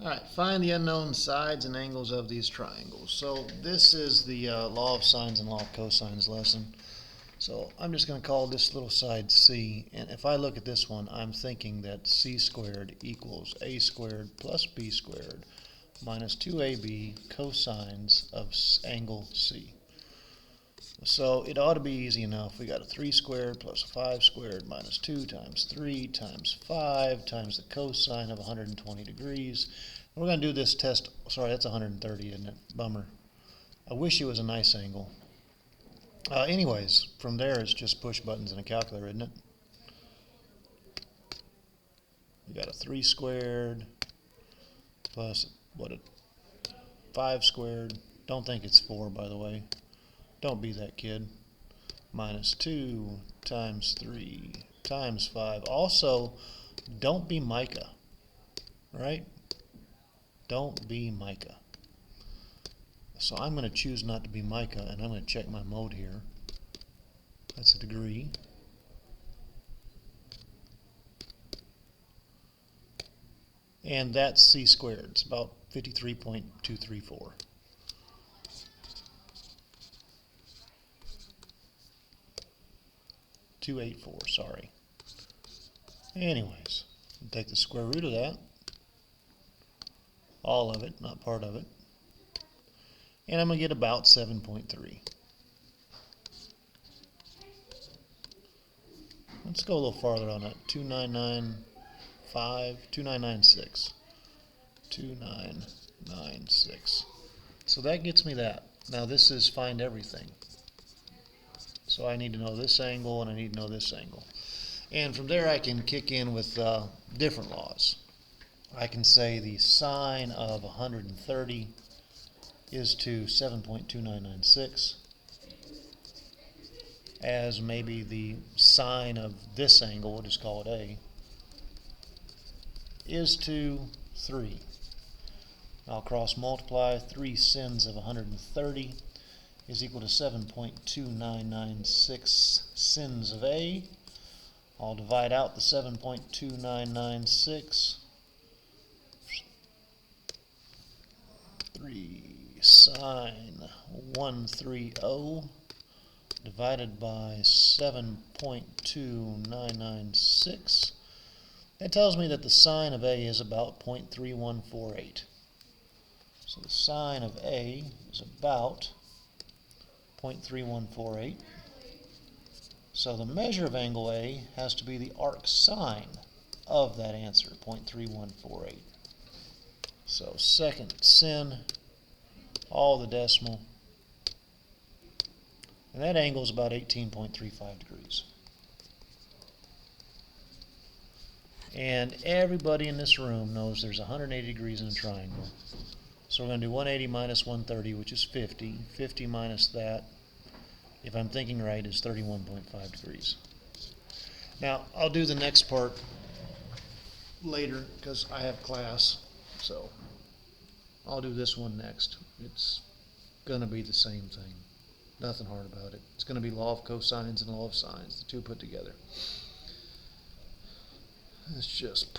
Alright, find the unknown sides and angles of these triangles. So this is the law of sines and law of cosines lesson. So I'm just going to call this little side C, and if I look at this one, I'm thinking that C squared equals A squared plus B squared minus 2AB cosines of angle C. So it ought to be easy enough. We got a 3 squared plus a 5 squared minus 2 times 3 times 5 times the cosine of 120 degrees. We're going to do this test. Sorry, that's 130, isn't it? Bummer. I wish it was a nice angle. Anyways, from there it's just push buttons and a calculator, isn't it? We got a 3 squared plus, what, a 5 squared. Don't think it's 4, by the way. Don't be that kid. Minus 2 times 3 times 5. Also, don't be Micah, right? Don't be Micah. So I'm going to choose not to be Micah, and I'm going to check my mode here. That's a degree. And that's C squared. It's about 53.234. .284, sorry. Anyways, take the square root of that. All of it, not part of it. And I'm going to get about 7.3. Let's go a little farther on that. 2995, 2996. 2996. So that gets me that. Now this is find everything. So I need to know this angle and I need to know this angle. And from there I can kick in with different laws. I can say the sine of 130 is to 7.2996, as maybe the sine of this angle, we'll just call it A, is to 3. I'll cross multiply. 3 sines of 130 is equal to 7.2996 sines of A. I'll divide out the 7.2996. 3 sine 130 divided by 7.2996. That tells me that the sine of A is about 0.3148. So the sine of A is about 0.3148. So the measure of angle A has to be the arc sine of that answer, 0.3148. So second sin, all the decimal, and that angle is about 18.35 degrees. And everybody in this room knows there's 180 degrees in a triangle. So we're going to do 180 minus 130, which is 50. 50 minus that, if I'm thinking right, is 31.5 degrees. Now, I'll do the next part later because I have class. So I'll do this one next. It's going to be the same thing. Nothing hard about it. It's going to be law of cosines and law of sines, the two put together. Let's just